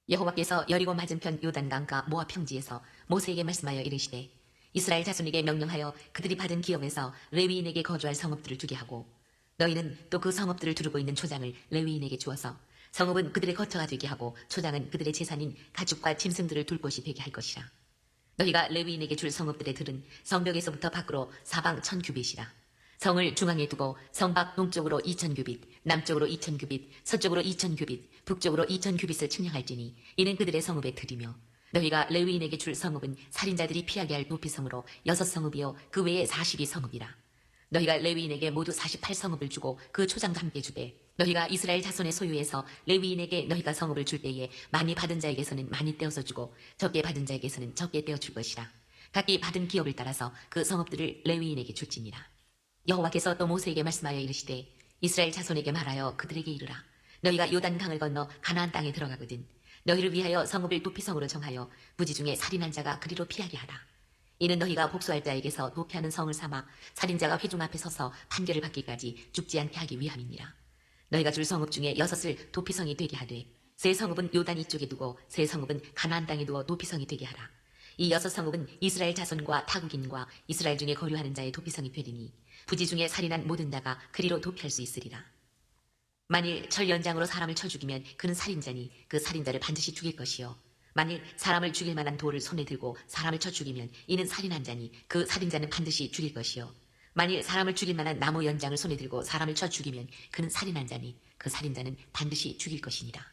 여호와께서 여리고 맞은편 요단강가 모압 평지에서 모세에게 말씀하여 이르시되 이스라엘 자손에게 명령하여 그들이 받은 기업에서 레위인에게 거주할 성읍들을 주게 하고 너희는 또 그 성읍들을 두르고 있는 초장을 레위인에게 주어서 성읍은 그들의 거처가 되게 하고 초장은 그들의 재산인 가축과 짐승들을 둘 곳이 되게 할 것이라. 너희가 레위인에게 줄 성읍들의 들은 성벽에서부터 밖으로 사방 1000규빗이라. 성을 중앙에 두고 성밖 동쪽으로 2000규빗, 남쪽으로 2000규빗, 서쪽으로 2000규빗, 북쪽으로 2000규빗을 측량할지니 이는 그들의 성읍의 들이며 너희가 레위인에게 줄 성읍은 살인자들이 피하게 할 도피성으로 6성읍이요 그 외에 42성읍이라. 너희가 레위인에게 모두 48성읍을 주고 그 초장도 함께 주되 너희가 이스라엘 자손의 소유에서 레위인에게 너희가 성읍을 줄 때에 많이 받은 자에게서는 많이 떼어서 주고 적게 받은 자에게서는 적게 떼어 줄 것이라. 각기 받은 기업을 따라서 그 성읍들을 레위인에게 줄지니라. 여호와께서 또 모세에게 말씀하여 이르시되 이스라엘 자손에게 말하여 그들에게 이르라. 너희가 요단강을 건너 가나안 땅에 들어가거든 너희를 위하여 성읍을 도피성으로 정하여 부지 중에 살인한 자가 그리로 피하게 하라. 이는 너희가 복수할 자에게서 도피하는 성을 삼아 살인자가 회중 앞에 서서 판결을 받기까지 죽지 않게 하기 위함이니라. 너희가 줄 성읍 중에 6을 도피성이 되게 하되 세 성읍은 요단 이쪽에 두고 세 성읍은 가나안 땅에 두어 도피성이 되게 하라. 이 6성읍은 이스라엘 자손과 타국인과 이스라엘 중에 거류하는 자의 도피성이 되리니 부지 중에 살인한 모든 자가 그리로 도피할 수 있으리라. 만일 철 연장으로 사람을 쳐 죽이면 그는 살인자니 그 살인자를 반드시 죽일 것이요 만일 사람을 죽일 만한 돌을 손에 들고 사람을 쳐 죽이면 이는 살인한 자니 그 살인자는 반드시 죽일 것이요 만일 사람을 죽일 만한 나무 연장을 손에 들고 사람을 쳐 죽이면 그는 살인한 자니 그 살인자는 반드시 죽일 것이니라.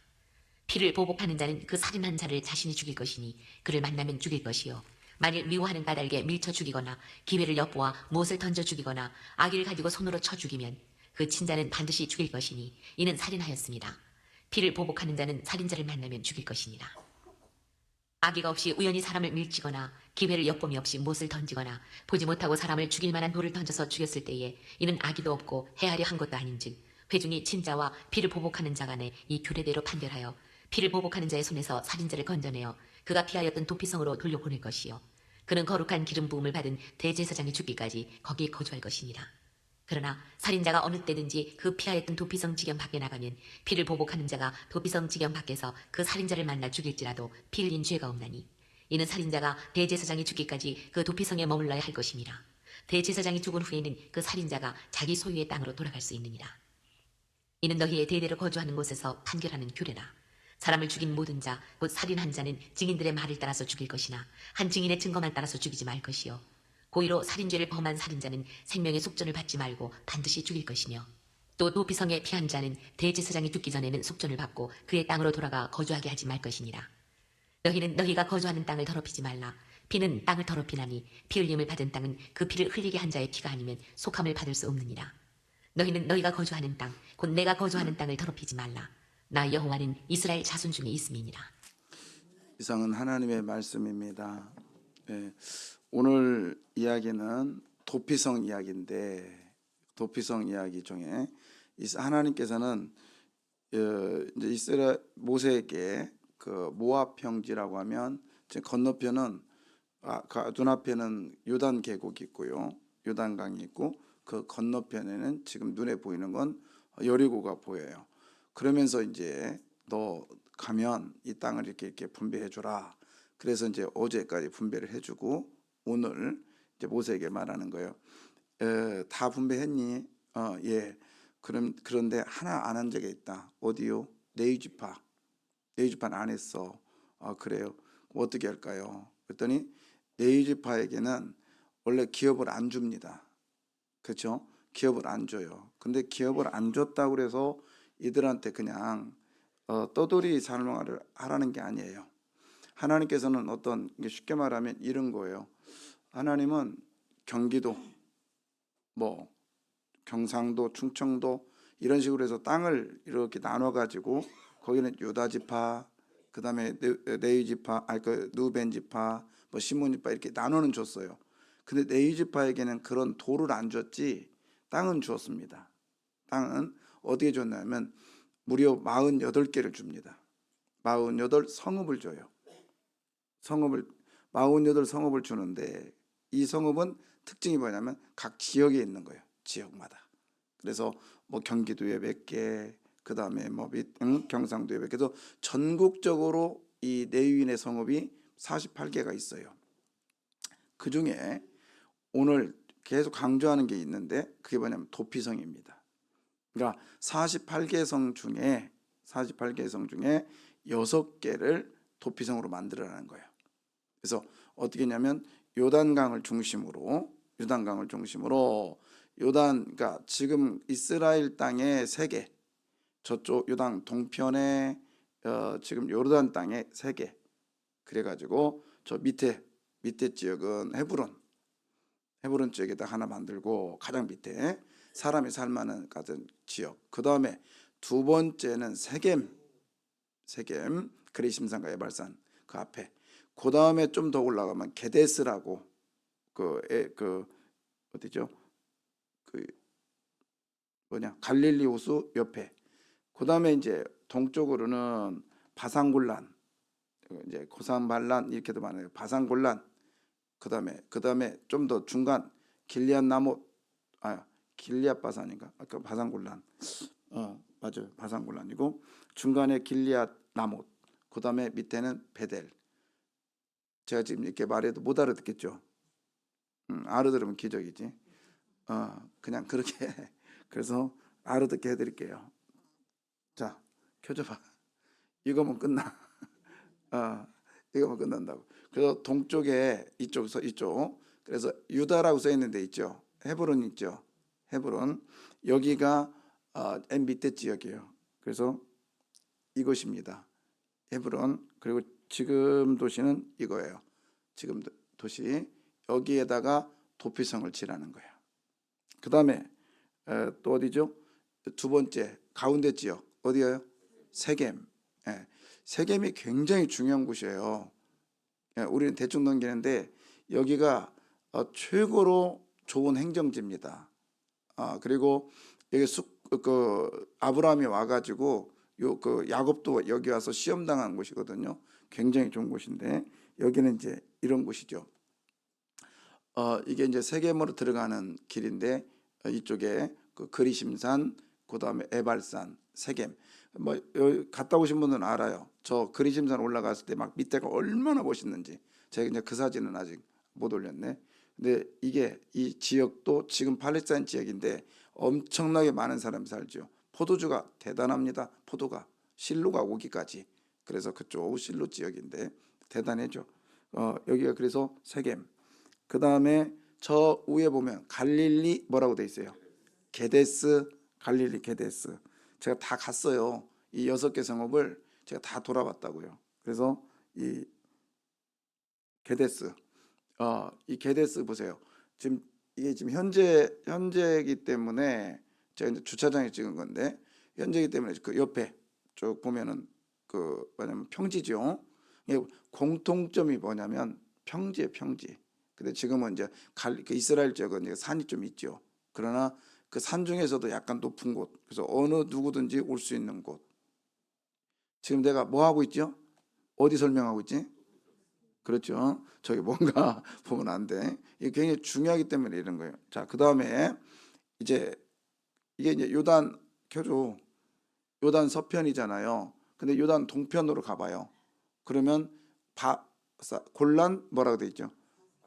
피를 보복하는 자는 그 살인한 자를 자신이 죽일 것이니 그를 만나면 죽일 것이요 만일 미워하는 까닭에 밀쳐 죽이거나 기회를 엿보아 무엇을 던져 죽이거나 아기를 가지고 손으로 쳐 죽이면 그 친자는 반드시 죽일 것이니 이는 살인하였습니다. 피를 보복하는 자는 살인자를 만나면 죽일 것이니라. 아기가 없이 우연히 사람을 밀치거나 기회를 엿봄이 없이 못을 던지거나 보지 못하고 사람을 죽일 만한 돌을 던져서 죽였을 때에 이는 아기도 없고 해하려 한 것도 아닌즉 회중이 친자와 피를 보복하는 자 간에 이 규례대로 판결하여 피를 보복하는 자의 손에서 살인자를 건져내어 그가 피하였던 도피성으로 돌려보낼 것이요 그는 거룩한 기름 부음을 받은 대제사장이 죽기까지 거기에 거주할 것이니라. 그러나 살인자가 어느 때든지 그 피하였던 도피성 지경 밖에 나가면 피를 보복하는 자가 도피성 지경 밖에서 그 살인자를 만나 죽일지라도 피 흘린 죄가 없나니 이는 살인자가 대제사장이 죽기까지 그 도피성에 머물러야 할 것임이라. 대제사장이 죽은 후에는 그 살인자가 자기 소유의 땅으로 돌아갈 수 있느니라. 이는 너희의 대대로 거주하는 곳에서 판결하는 규례라. 사람을 죽인 모든 자, 곧 살인한 자는 증인들의 말을 따라서 죽일 것이나 한 증인의 증거만 따라서 죽이지 말 것이요 고의로 살인죄를 범한 살인자는 생명의 속전을 받지 말고 반드시 죽일 것이며 또 도피성에 피한 자는 대제사장이 죽기 전에는 속전을 받고 그의 땅으로 돌아가 거주하게 하지 말 것이니라. 너희는 너희가 거주하는 땅을 더럽히지 말라. 피는 땅을 더럽히나니 피 흘림을 받은 땅은 그 피를 흘리게 한 자의 피가 아니면 속함을 받을 수 없느니라. 너희는 너희가 거주하는 땅, 곧 내가 거주하는 땅을 더럽히지 말라. 나 여호와는 이스라엘 자손 중에 있음이니라. 이상은 하나님의 말씀입니다. 네, 오늘 이야기는 도피성 이야기인데 도피성 이야기 중에 하나님께서는 이제 이스라엘 모세에게 그 모압 평지라고 하면 건너편은 눈앞에는 요단 계곡이 있고요, 요단강이 있고 그 건너편에는 지금 눈에 보이는 건 여리고가 보여요. 그러면서 이제 너 가면 이 땅을 이렇게 분배해 주라. 그래서 이제 어제까지 분배를 해주고 오늘 이제 모세에게 말하는 거예요. 다 분배했니? 예. 그런데 하나 안 한 적이 있다. 어디요? 네이지파. 네이지파는 안 했어. 그래요. 그럼 어떻게 할까요? 그랬더니 네이지파에게는 원래 기업을 안 줍니다. 그렇죠? 기업을 안 줘요. 근데 기업을 안 줬다고 그래서 이들한테 그냥 떠돌이 삶을 하라는 게 아니에요. 하나님께서는 쉽게 말하면 이런 거예요. 하나님은 경기도, 경상도, 충청도 이런 식으로 해서 땅을 이렇게 나눠 가지고 거기는 유다 지파, 그다음에 레위 지파, 누벤 지파, 시몬 지파 이렇게 나눠는 줬어요. 근데 레위 지파에게는 그런 도를 안 줬지 땅은 주었습니다. 땅은 어디에 줬냐면 무려 48개를 줍니다. 48 성읍을 줘요. 48 성읍을 주는데 이 성읍은 특징이 뭐냐면 각 지역에 있는 거예요. 지역마다. 그래서 경기도에 몇 개, 그 다음에 뭐 경상도 예배. 그래서 전국적으로 이 레위인의 성읍이 48개가 있어요. 그 중에 오늘 계속 강조하는 게 있는데 그게 뭐냐면 도피성입니다. 그러니까 48개 성 중에 6개를 도피성으로 만들어라는 거예요. 그래서 어떻게 했냐면 요단강을 중심으로 그러니까 지금 이스라엘 땅에 3개, 저쪽 요단 동편에 지금 요르단 땅에 3개, 그래가지고 저 밑에 지역은 헤브론 지역에다 하나 만들고, 가장 밑에 사람이 살만한 같은 지역. 그 다음에 두 번째는 세겜 그리심산과 에발산 그 앞에. 그 다음에 좀 더 올라가면 게데스라고 그 어디죠? 그 뭐냐, 갈릴리 호수 옆에. 그 다음에 이제 동쪽으로는 바산골란, 이제 고산발란 이렇게도 많아요. 바산골란. 그 다음에 좀 더 중간 길리앗 나못, 길리앗 바산인가? 아까 바산골란. 맞아요. 바산골란이고 중간에 길리앗 나못. 그 다음에 밑에는 베델. 제가 지금 이렇게 말해도 못 알아듣겠죠? 알아들으면 기적이지. 그냥 그렇게 그래서 알아듣게 해드릴게요. 자, 켜줘봐. 이거면 끝나. 이거면 끝난다고. 그래서 동쪽에 이쪽. 그래서 유다라고 써 있는 데 있죠. 헤브론 있죠. 헤브론. 여기가 맨 밑에 지역이에요. 그래서 이것입니다. 헤브론. 그리고 지금 도시는 이거예요. 지금 도시. 여기에다가 도피성을 지라는 거예요. 그 다음에 또 어디죠? 두 번째 가운데 지역 어디예요? 세겜. 예, 세겜이 굉장히 중요한 곳이에요. 예, 우리는 대충 넘기는데 여기가 최고로 좋은 행정지입니다. 그리고 여기 아브라함이 와가지고 야곱도 여기 와서 시험 당한 곳이거든요. 굉장히 좋은 곳인데 여기는 이제 이런 곳이죠. 이게 이제 세겜으로 들어가는 길인데 이쪽에 그 그리심산, 그 다음에 에발산, 세겜. 뭐 여기 갔다 오신 분들은 알아요. 저 그리심산 올라갔을 때 막 밑에가 얼마나 멋있는지. 제가 이제 그 사진은 아직 못 올렸네. 근데 이게 이 지역도 지금 팔레스타인 지역인데 엄청나게 많은 사람이 살죠. 포도주가 대단합니다. 포도가 실로가 오기까지. 그래서 그쪽 실로 지역인데 대단해죠. 여기가 그래서 세겜. 그 다음에 저 위에 보면 갈릴리 뭐라고 돼 있어요? 게데스. 갈릴리 게데스. 제가 다 갔어요. 이 6개 성읍을 제가 다 돌아봤다고요. 그래서 이 게데스, 이 게데스 보세요. 지금 이게 지금 현재이기 때문에 제가 이제 주차장에 찍은 건데 현재이기 때문에 그 옆에 쭉 보면은 그 뭐냐면 평지죠. 이게 공통점이 뭐냐면 평지에 평지. 근데 지금은 이제 그 이스라엘 지역은 이제 산이 좀 있죠. 그러나 그 산 중에서도 약간 높은 곳. 그래서 어느 누구든지 올 수 있는 곳. 지금 내가 뭐 하고 있죠? 어디 설명하고 있지? 그렇죠. 저기 뭔가 보면 안 돼. 이게 굉장히 중요하기 때문에 이런 거예요. 자, 그 다음에 이제 이게 이제 요단 켜줘. 요단 서편이잖아요. 근데 요단 동편으로 가봐요. 그러면 골란 뭐라고 돼 있죠?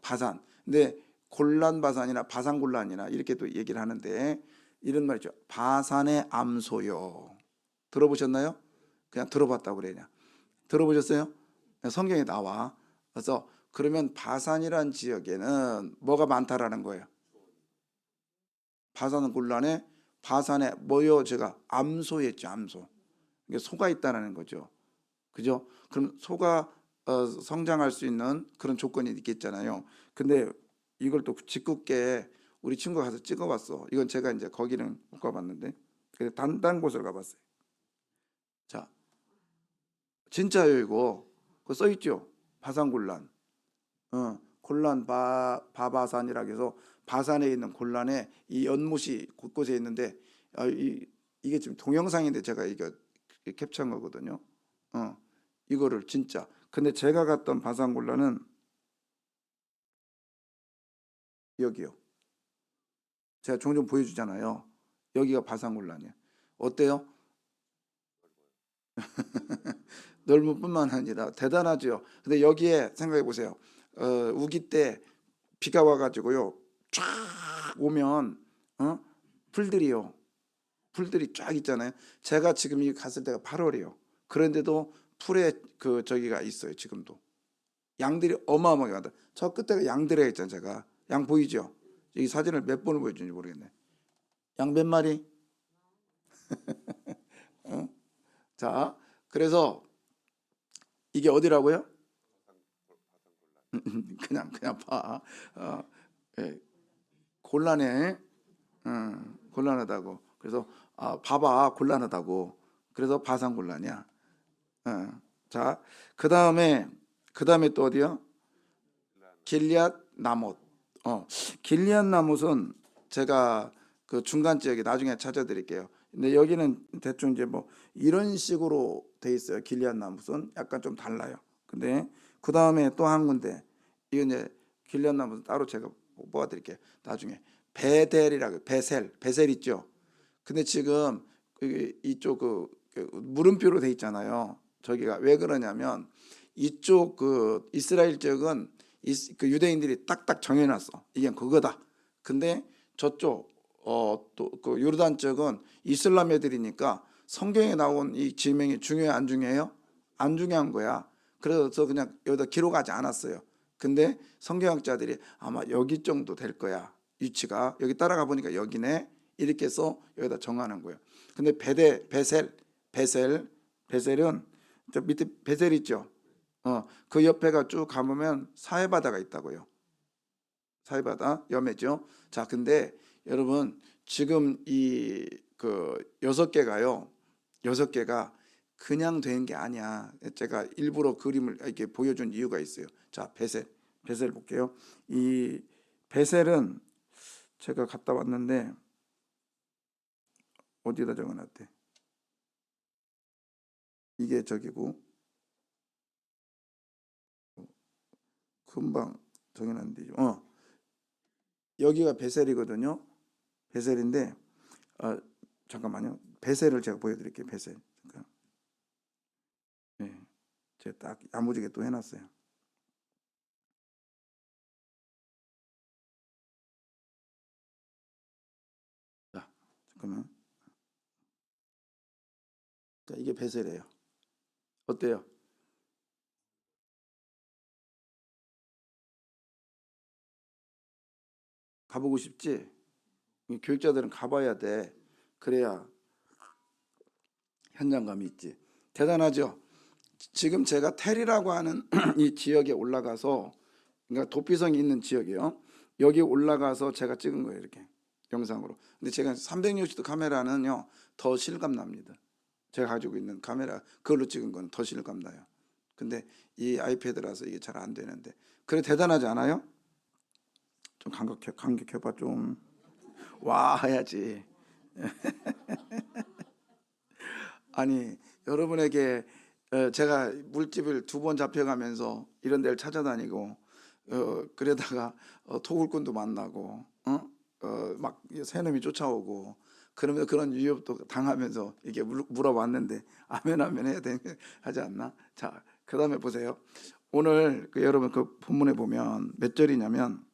바산. 근데 골란 바산이나 바산 골란이나 이렇게 또 얘기를 하는데 이런 말이죠. 바산의 암소요. 들어보셨나요? 그냥 들어봤다고 그래냐. 들어보셨어요? 성경에 나와. 그래서 그러면 바산이란 지역에는 뭐가 많다라는 거예요. 바산 골란에 바산에 뭐요? 제가 암소였죠. 암소. 이게 소가 있다는 거죠. 그죠? 그럼 소가 성장할 수 있는 그런 조건이 있겠잖아요. 근데 이걸 또 짓궂게 우리 친구가 가서 찍어봤어. 이건 제가 이제 거기는 못 가봤는데 그래서 단 곳을 가봤어요. 자, 진짜요 이거. 그거 써 있죠. 바산골란. 골란 바바산이라고 해서 바산에 있는 골란에 이 연못이 곳곳에 있는데 이게 지금 동영상인데 제가 이거 캡처한 거거든요. 이거를 진짜. 근데 제가 갔던 바산골란은 여기요. 제가 종종 보여주잖아요. 여기가 바산골란이에요. 어때요? 넓은 뿐만 아니라 대단하죠. 근데 여기에 생각해 보세요. 우기 때 비가 와가지고요, 쫙 오면 풀들이요, 풀들이 쫙 있잖아요. 제가 지금 이 갔을 때가 8월이요. 그런데도 풀에 그 저기가 있어요. 지금도 양들이 어마어마하게 많다. 저 끝에가 양들에 있잖아요. 제가 양 보이죠? 이 사진을 몇 번을 보여주는지 모르겠네. 양 몇 마리? 자, 그래서 이게 어디라고요? 그냥 봐. 어, 예, 곤란해. 곤란하다고. 그래서 봐봐, 곤란하다고. 그래서 바산곤란이야. 자, 그 다음에 또 어디요? 길리앗 나못. 길리앗 나못은 제가 그 중간 지역에 나중에 찾아드릴게요. 근데 여기는 대충 이제 뭐 이런 식으로 돼 있어요. 길리앗 나못은 약간 좀 달라요. 근데 그 다음에 또 한 군데, 이거 이제 길리앗 나못은 따로 제가 뽑아드릴게요. 나중에 베델이라고, 베셀 있죠. 근데 지금 이쪽 그 물음표로 돼 있잖아요. 저기가 왜 그러냐면 이쪽 그 이스라엘 지역은 그 유대인들이 딱딱 정해놨어. 이게 그거다. 근데 저쪽 또 그 요르단 쪽은 이슬람 애들이니까 성경에 나온 이 지명이 중요해 안 중요해요? 안 중요한 거야. 그래서 그냥 여기다 기록하지 않았어요. 근데 성경학자들이 아마 여기 정도 될 거야. 위치가 여기 따라가 보니까 여기네. 이렇게 해서 여기다 정하는 거예요. 근데 베셀은 저 밑에 베셀 있죠. 그 옆에가 쭉 가보면 사해바다가 있다고요. 사해바다 염해죠. 자, 근데 여러분 지금 이 그 6개가요. 6개가 그냥 된 게 아니야. 제가 일부러 그림을 이렇게 보여준 이유가 있어요. 자, 베셀 볼게요. 이 베셀은 제가 갔다 왔는데 어디다 적어놨대? 이게 저기고 금방 정해놨는데 여기가 베셀이거든요. 베셀인데 잠깐만요. 베셀을 제가 보여드릴게요. 베셀. 잠깐. 네, 제가 딱 야무지게 또 해놨어요. 자, 잠깐만. 자, 이게 베셀이에요. 어때요? 가보고 싶지? 이 교육자들은 가봐야 돼. 그래야 현장감이 있지. 대단하죠? 지금 제가 텔이라고 하는 이 지역에 올라가서, 그러니까 도피성이 있는 지역이요. 여기 올라가서 제가 찍은 거예요, 이렇게 영상으로. 근데 제가 360도 카메라는요 더 실감 납니다. 제가 가지고 있는 카메라 그걸로 찍은 건 더 실감 나요. 근데 이 아이패드라서 이게 잘 안 되는데, 그래 대단하지 않아요? 좀 감격해봐 좀. 와 해야지. 아니, 여러분에게 제가 물집을 2번 잡혀가면서 이런 데를 찾아다니고 그러다가 토굴꾼도 만나고 막 새놈이 쫓아오고 그러면서 그런 위협도 당하면서 이게 물어봤는데 아멘 해야 되는 하지 않나? 자, 그다음에 보세요. 오늘 여러분 그 본문에 보면 몇 절이냐면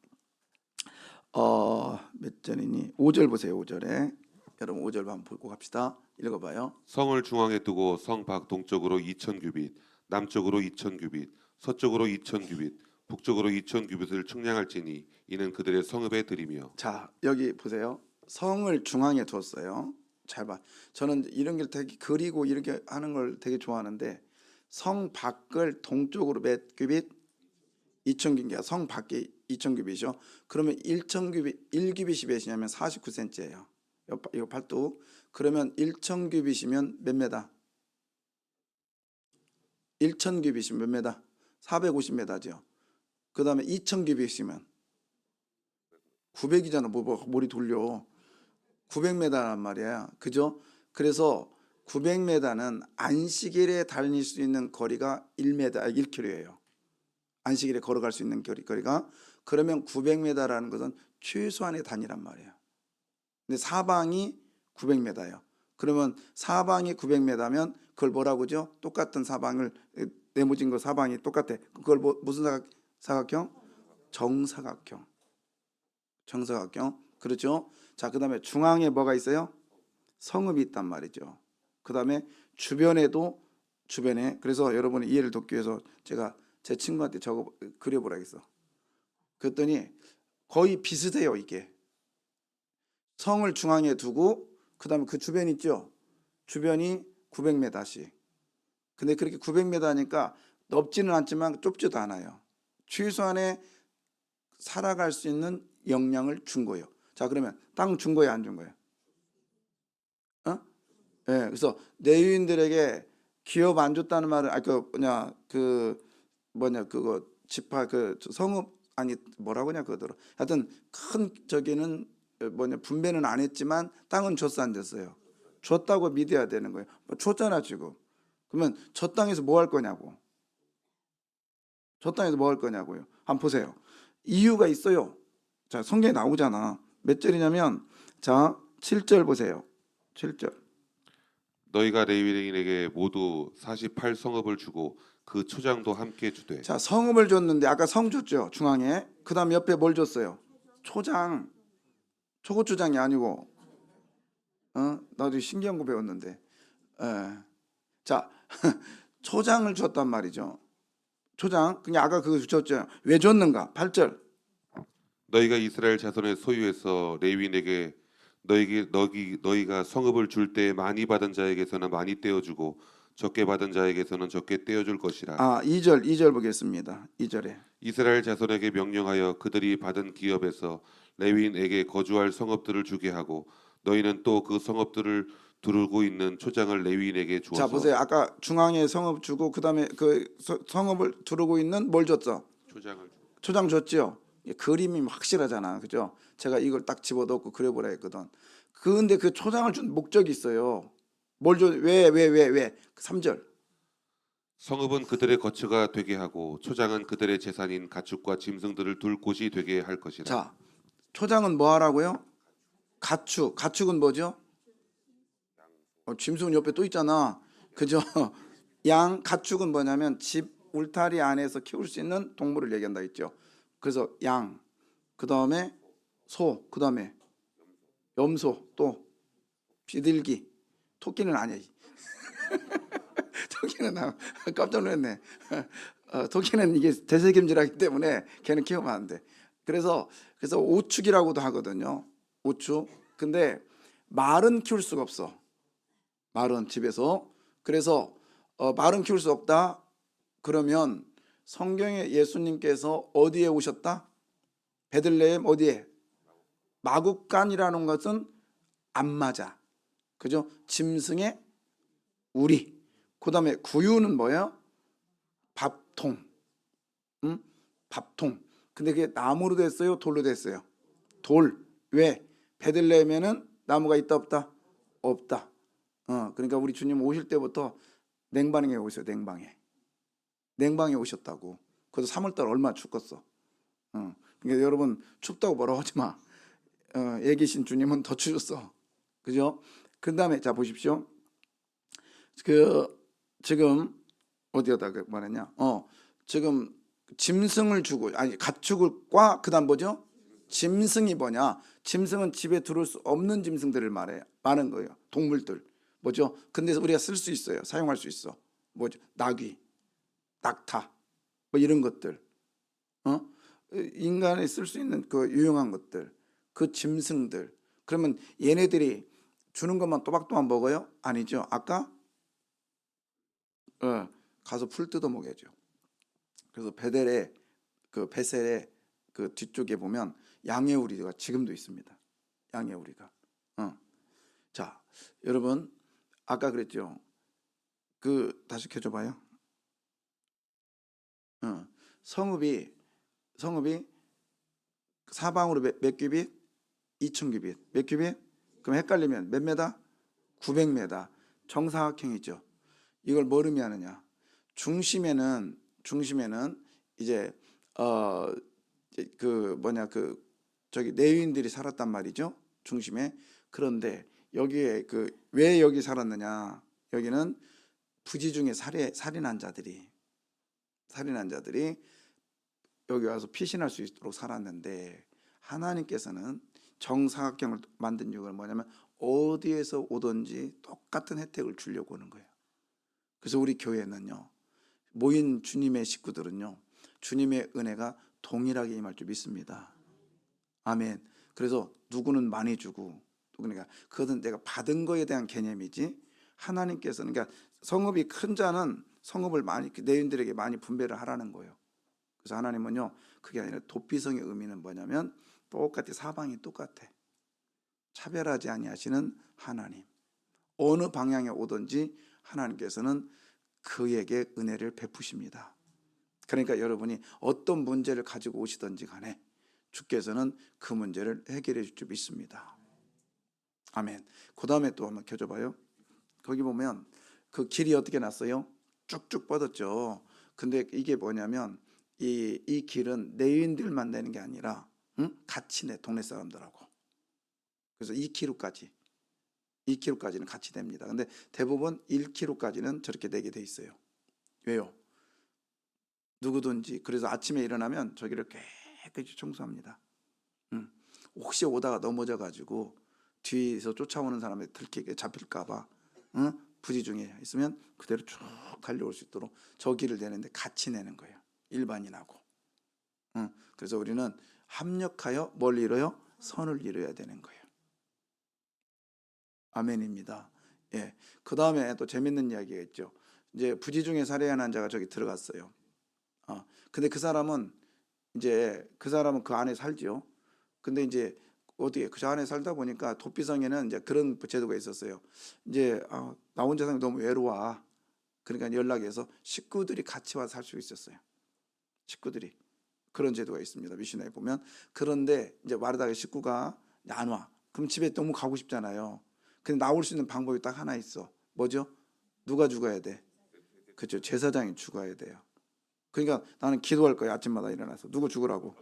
몇 절이니? 5절 보세요. 5절에 여러분 5절 한번 보고 갑시다. 읽어봐요. 성을 중앙에 두고 성 밖 동쪽으로 2,000규빗, 남쪽으로 2,000규빗, 서쪽으로 2,000규빗, 북쪽으로 2,000규빗을 측량할지니 이는 그들의 성읍에 들이며. 자, 여기 보세요. 성을 중앙에 두었어요. 잘 봐. 저는 이런 걸 되게 그리고 이렇게 하는 걸 되게 좋아하는데, 성 밖을 동쪽으로 몇 규빗? 2,000규빗이야. 성 밖에 2,000규빗이죠. 그러면 1,000규빗, 1규빗이 몇이냐면 49cm예요. 이거 팔뚝. 그러면 1,000규빗이면 몇 메다? 1,000규빗이면 몇 메다? 450m죠. 그 다음에 2,000규빗이면 900이잖아. 뭐 머리 돌려. 900m란 말이야. 그죠? 그래서 900m는 안식일에 다닐 수 있는 거리가 1km예요. 안식일에 걸어갈 수 있는 거리가. 그러면 900m라는 것은 최소한의 단위란 말이에요. 근데 사방이 900m예요. 그러면 사방이 900m면 그걸 뭐라고 하죠? 똑같은 사방을 네모진 거 사방이 똑같아. 그걸 무슨 사각형? 정사각형. 정사각형. 그렇죠? 자, 그다음에 중앙에 뭐가 있어요? 성읍이 있단 말이죠. 그다음에 주변에 그래서 여러분이 이해를 돕기 위해서 제가 제 친구한테 저거 그려보라 했어. 그랬더니 거의 비슷해요. 이게 성을 중앙에 두고 그다음에 그 주변 있죠. 주변이 900m씩. 근데 그렇게 900m니까 넓지는 않지만 좁지도 않아요. 최소한의 살아갈 수 있는 역량을 준 거예요. 자, 그러면 땅 준 거예요, 안 준 거예요? 어? 예. 그래서 레위인들에게 기업 안 줬다는 말은 그거 지파 그 성읍 아니 뭐라고 하냐 그거더라. 하여튼 큰 저기는 분배는 안 했지만 땅은 줬어 안 줬어요? 줬다고 믿어야 되는 거예요. 줬잖아 지금. 그러면 저 땅에서 뭐 할 거냐고. 저 땅에서 뭐 할 거냐고요. 한번 보세요. 이유가 있어요. 자, 성경에 나오잖아. 몇 절이냐면 자, 7절 보세요. 7절. 너희가 레위인에게 모두 48성읍을 주고 그 초장도 함께 주되. 자, 성읍을 줬는데 아까 성 줬죠. 중앙에. 그다음 옆에 뭘 줬어요? 초장. 초고추장이 아니고 나도 신기한 배웠는데. 자, 초장을 줬단 말이죠. 초장. 그냥 아까 그거 줬죠. 왜 줬는가? 8절. 너희가 이스라엘 자손의 소유에서 레위인에게 너희가 성읍을 줄 때 많이 받은 자에게서는 많이 떼어주고 적게 받은 자에게서는 적게 떼어줄 것이라. 2절 보겠습니다. 2절에. 이스라엘 자손에게 명령하여 그들이 받은 기업에서 레위인에게 거주할 성읍들을 주게 하고 너희는 또 그 성읍들을 두르고 있는 초장을 레위인에게 주어서. 자, 보세요. 아까 중앙에 성읍 주고 그다음에 그 성읍을 두르고 있는 뭘 줬어? 초장을. 초장 줬죠. 그림이 확실하잖아, 그죠? 제가 이걸 딱 집어넣고 그려보라 했거든. 근데 그 초장을 준 목적이 있어요. 뭘 줘? 왜? 3절. 성읍은 그들의 거처가 되게 하고 초장은 그들의 재산인 가축과 짐승들을 둘 곳이 되게 할 것이라. 자, 초장은 뭐 하라고요? 가축. 가축은 뭐죠? 짐승은 옆에 또 있잖아, 그죠? 양. 가축은 뭐냐면 집 울타리 안에서 키울 수 있는 동물을 얘기한다 했죠. 그래서 양, 그 다음에 소, 그 다음에 염소, 또 비둘기, 토끼는 아니야. 토끼는 깜짝 놀랐네. 토끼는 이게 대세김질하기 때문에 걔는 키우면 안 돼. 그래서 오축이라고도 하거든요. 오축. 근데 말은 키울 수가 없어. 말은 집에서. 그래서 말은 키울 수 없다. 그러면 성경에 예수님께서 어디에 오셨다? 베들레헴 어디에? 마국간이라는 것은 안 맞아. 그죠? 짐승의 우리. 그다음에 구유는 뭐예요? 밥통. 밥통. 근데 그게 나무로 됐어요? 돌로 됐어요? 돌. 왜? 베들레헴에는 나무가 있다 없다? 없다. 그러니까 우리 주님 오실 때부터 냉방에 오세요. 냉방에 오셨다고. 그래서 3월달 얼마나 춥겠어. 그러니까 여러분 춥다고 뭐라고 하지 마. 애기신 주님은 더 추셨어. 그죠? 그 다음에 자 보십시오. 지금 어디에다 말했냐? 지금 짐승을 주고 가축과 그다음 뭐죠? 짐승이 뭐냐? 짐승은 집에 들어올 수 없는 짐승들을 말하는 거예요. 동물들 뭐죠? 근데 우리가 쓸 수 있어요. 사용할 수 있어. 뭐죠? 나귀, 낙타, 뭐 이런 것들. 인간이 쓸 수 있는 그 유용한 것들, 그 짐승들. 그러면 얘네들이 주는 것만 또박또박 먹어요? 아니죠. 아까 가서 풀 뜯어 먹여죠. 그래서 베셀의 그 뒤쪽에 보면 양의 우리가 지금도 있습니다. 양의 우리가. 자, 여러분 아까 그랬죠. 다시 켜줘봐요. 성읍이 사방으로 몇 규빗? 2000규빗. 몇 규빗? 그럼 헷갈리면 몇 메다? 900m. 정사각형이죠. 이걸 뭘 의미하느냐? 중심에는 이제 저기 레위인들이 살았단 말이죠. 중심에. 그런데 여기에 왜 여기 살았느냐? 여기는 부지 중에 살인한 자들이 여기 와서 피신할 수 있도록 살았는데, 하나님께서는 정사각형을 만든 이유가 뭐냐면 어디에서 오든지 똑같은 혜택을 주려고 하는 거예요. 그래서 우리 교회는요, 모인 주님의 식구들은요, 주님의 은혜가 동일하게 임할 줄 믿습니다. 아멘. 그래서 누구는 많이 주고, 그러니까 그것은 내가 받은 거에 대한 개념이지, 하나님께서는, 그러니까 성읍이 큰 자는 성읍을 많이 내인들에게 많이 분배를 하라는 거예요. 그래서 하나님은요, 그게 아니라 도피성의 의미는 뭐냐면 똑같이 사방이 똑같아. 차별하지 아니하시는 하나님. 어느 방향에 오든지 하나님께서는 그에게 은혜를 베푸십니다. 그러니까 여러분이 어떤 문제를 가지고 오시든지 간에 주께서는 그 문제를 해결해 줄 줄 믿습니다. 아멘. 그 다음에 또 한번 켜줘봐요. 거기 보면 그 길이 어떻게 났어요? 쭉쭉 뻗었죠. 근데 이게 뭐냐면 이 길은 레위인들만 내는 게 아니라 같이 내, 동네 사람들하고. 그래서 2km까지는 같이 냅니다. 근데 대부분 1km까지는 저렇게 내게 돼 있어요. 왜요? 누구든지. 그래서 아침에 일어나면 저기를 깨끗이 청소합니다. 혹시 오다가 넘어져 가지고 뒤에서 쫓아오는 사람에 들키게 잡힐까 봐 부지 중에 있으면 그대로 쭉 달려올 수 있도록 저 길을 내는데 같이 내는 거예요. 일반인하고. 그래서 우리는 합력하여 뭘 이뤄요? 선을 이뤄야 되는 거예요. 아멘입니다. 예. 그 다음에 또 재밌는 이야기가 있죠. 이제 부지 중에 살해한 자가 저기 들어갔어요. 근데 그 사람은 그 안에 살지요. 근데 이제 어떻게 그 안에 살다 보니까 도피성에는 이제 그런 제도가 있었어요. 이제 나 혼자 살면 너무 외로워. 그러니까 연락해서 식구들이 같이 와서 살 수 있었어요. 식구들이. 그런 제도가 있습니다. 미션에 보면. 그런데 이제 마르다가 식구가 안 와. 그럼 집에 너무 가고 싶잖아요. 근데 나올 수 있는 방법이 딱 하나 있어. 뭐죠? 누가 죽어야 돼? 그렇죠. 제사장이 죽어야 돼요. 그러니까 나는 기도할 거야. 아침마다 일어나서 누구 죽으라고.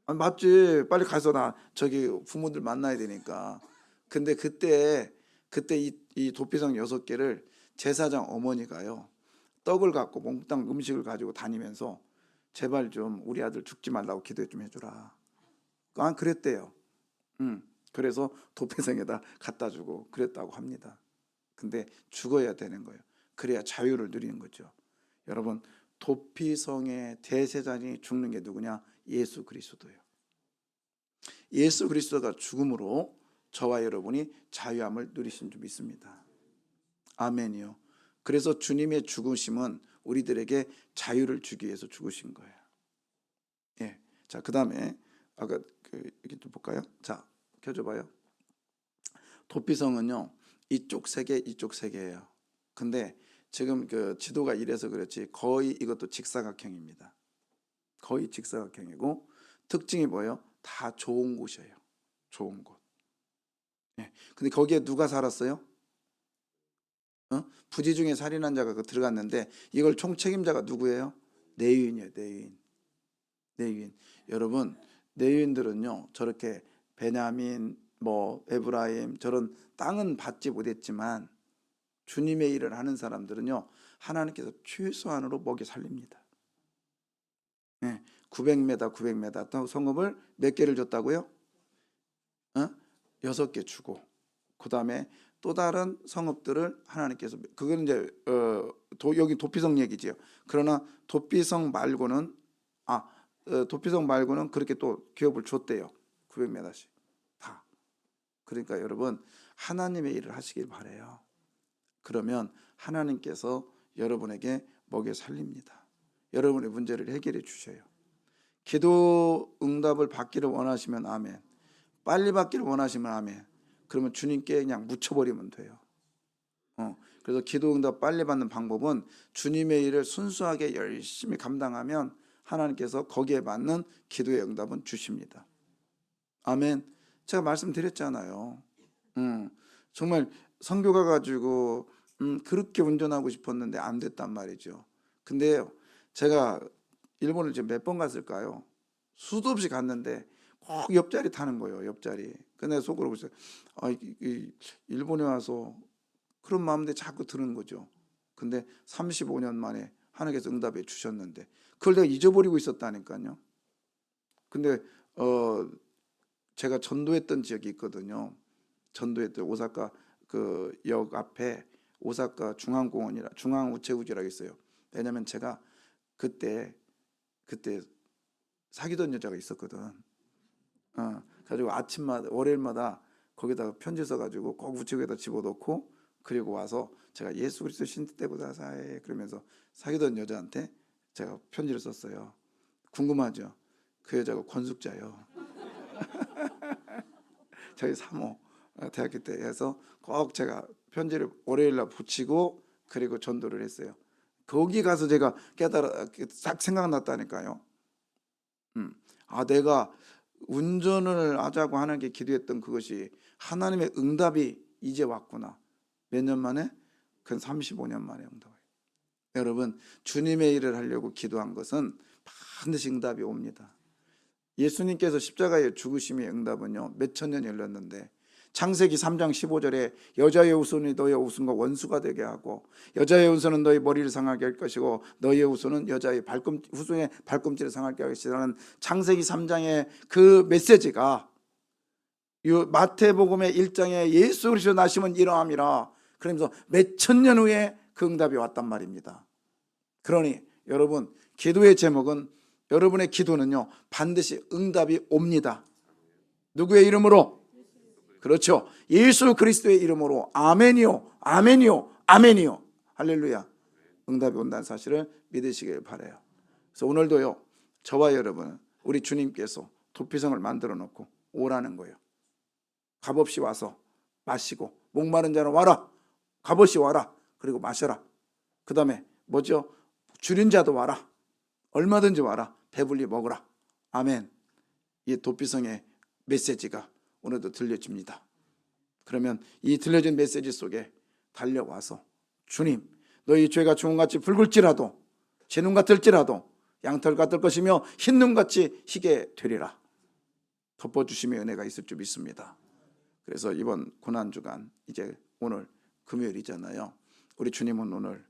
맞지. 빨리 가서 나 저기 부모들 만나야 되니까. 근데 그때 이 도피성 6개를 제사장 어머니가요, 떡을 갖고 몽땅 음식을 가지고 다니면서 제발 좀 우리 아들 죽지 말라고 기도 좀 해주라. 그랬대요. 그래서 도피성에다 갖다 주고 그랬다고 합니다. 근데 죽어야 되는 거예요. 그래야 자유를 누리는 거죠. 여러분, 도피성의 대제사장이 죽는 게 누구냐? 예수 그리스도예요. 예수 그리스도가 죽음으로 저와 여러분이 자유함을 누리신 줄 믿습니다. 아멘이요. 그래서 주님의 죽으심은 우리들에게 자유를 주기 위해서 죽으신 거예요. 예. 자, 그다음에 아까 이렇게 좀 볼까요? 자, 켜줘봐요. 도피성은요, 이쪽 세 개, 이쪽 세 개예요. 근데 지금 그 지도가 이래서 그렇지 거의 이것도 직사각형입니다. 거의 직사각형이고 특징이 뭐예요? 다 좋은 곳이에요. 좋은 곳. 예. 근데 거기에 누가 살았어요? 부지 중에 살인한 자가 들어갔는데 이걸 총책임자가 누구예요? 레위인이에요. 레위인. 여러분, 레위인들은요, 저렇게 베냐민, 에브라임 저런 땅은 받지 못했지만 주님의 일을 하는 사람들은요, 하나님께서 최소한으로 먹여 살립니다. 네, 900m 또 성읍을 몇 개를 줬다고요? 6개 주고, 그 다음에 또 다른 성읍들을 하나님께서, 그건 이제 여기 도피성 얘기지요. 그러나 도피성 말고는 그렇게 또 기업을 줬대요. 900m씩 다. 그러니까 여러분, 하나님의 일을 하시길 바래요. 그러면 하나님께서 여러분에게 먹여 살립니다. 여러분의 문제를 해결해 주셔요. 기도 응답을 받기를 원하시면 아멘. 빨리 받기를 원하시면 아멘. 그러면 주님께 그냥 묻혀버리면 돼요. 그래서 기도 응답 빨리 받는 방법은 주님의 일을 순수하게 열심히 감당하면 하나님께서 거기에 맞는 기도의 응답은 주십니다. 아멘. 제가 말씀드렸잖아요. 정말 선교가 가지고 그렇게 운전하고 싶었는데 안 됐단 말이죠. 근데 제가 일본을 지금 몇 번 갔을까요? 수도 없이 갔는데 꼭 옆자리 타는 거예요. 옆자리. 근데 속으로 보세요. 일본에 와서 그런 마음들이 자꾸 드는 거죠. 근데 35년 만에 하나님께서 응답해 주셨는데 그걸 내가 잊어버리고 있었다니까요. 근데 제가 전도했던 지역이 있거든요. 전도했던 오사카 그 역 앞에 오사카 중앙공원이라 중앙우체국이라고 있어요. 왜냐면 제가 그때 사귀던 여자가 있었거든. 가지고 아침마다 월요일마다 거기다가 편지 써가지고 꼭 우체국에다 집어넣고 그리고 와서 제가 예수 그리스도 신대보다 사해 그러면서 사귀던 여자한테 제가 편지를 썼어요. 궁금하죠? 그 여자가 권숙자요. 저희 3호 대학교 때 해서 꼭 제가 편지를 월요일날 붙이고 그리고 전도를 했어요. 거기 가서 제가 딱 생각났다니까요. 내가 운전을 하자고 하나님께 기도했던 그것이 하나님의 응답이 이제 왔구나. 몇 년 만에? 그건 35년 만에 응답이에요. 여러분, 주님의 일을 하려고 기도한 것은 반드시 응답이 옵니다. 예수님께서 십자가에 죽으심의 응답은요 몇천 년이 흘렀는데 창세기 3장 15절에 여자의 후손이 너의 후손과 원수가 되게 하고 여자의 후손은 너의 머리를 상하게 할 것이고 너의 후손은 여자의 후손의 발꿈치를 상하게 할 것이라는 창세기 3장의 그 메시지가 마태복음의 1장에 예수 그리스도 나심은 이러함이라 그러면서 몇천 년 후에 그 응답이 왔단 말입니다. 그러니 여러분 기도의 제목은 여러분의 기도는요 반드시 응답이 옵니다. 누구의 이름으로? 그렇죠. 예수 그리스도의 이름으로 아멘이요 아멘이요 아멘이요 할렐루야. 응답이 온다는 사실을 믿으시길 바라요. 그래서 오늘도요 저와 여러분 우리 주님께서 도피성을 만들어 놓고 오라는 거예요. 값없이 와서 마시고 목마른 자는 와라. 값없이 와라. 그리고 마셔라. 그 다음에 뭐죠? 줄인 자도 와라. 얼마든지 와라. 배불리 먹으라. 아멘. 이 도피성의 메시지가 오늘도 들려집니다. 그러면 이 들려진 메시지 속에 달려와서 주님 너희 죄가 주홍같이 붉을지라도 제 눈 같을지라도 양털 같을 것이며 흰 눈같이 희게 되리라. 덮어주심의 은혜가 있을 줄 믿습니다. 그래서 이번 고난주간 이제 오늘 금요일이잖아요. 우리 주님은 오늘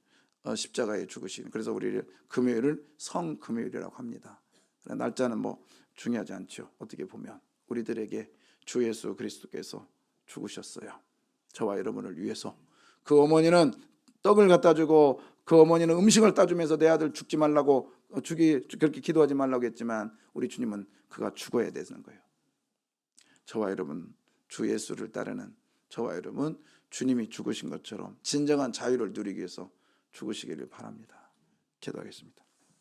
십자가에 죽으신 그래서 우리를 금요일을 성금요일이라고 합니다. 날짜는 뭐 중요하지 않죠. 어떻게 보면 우리들에게 주 예수 그리스도께서 죽으셨어요. 저와 여러분을 위해서. 그 어머니는 떡을 갖다 주고 그 어머니는 음식을 따주면서 내 아들 죽지 말라고 그렇게 기도하지 말라고 했지만 우리 주님은 그가 죽어야 되는 거예요. 저와 여러분 주 예수를 따르는 저와 여러분 주님이 죽으신 것처럼 진정한 자유를 누리기 위해서 죽으시기를 바랍니다. 기도하겠습니다.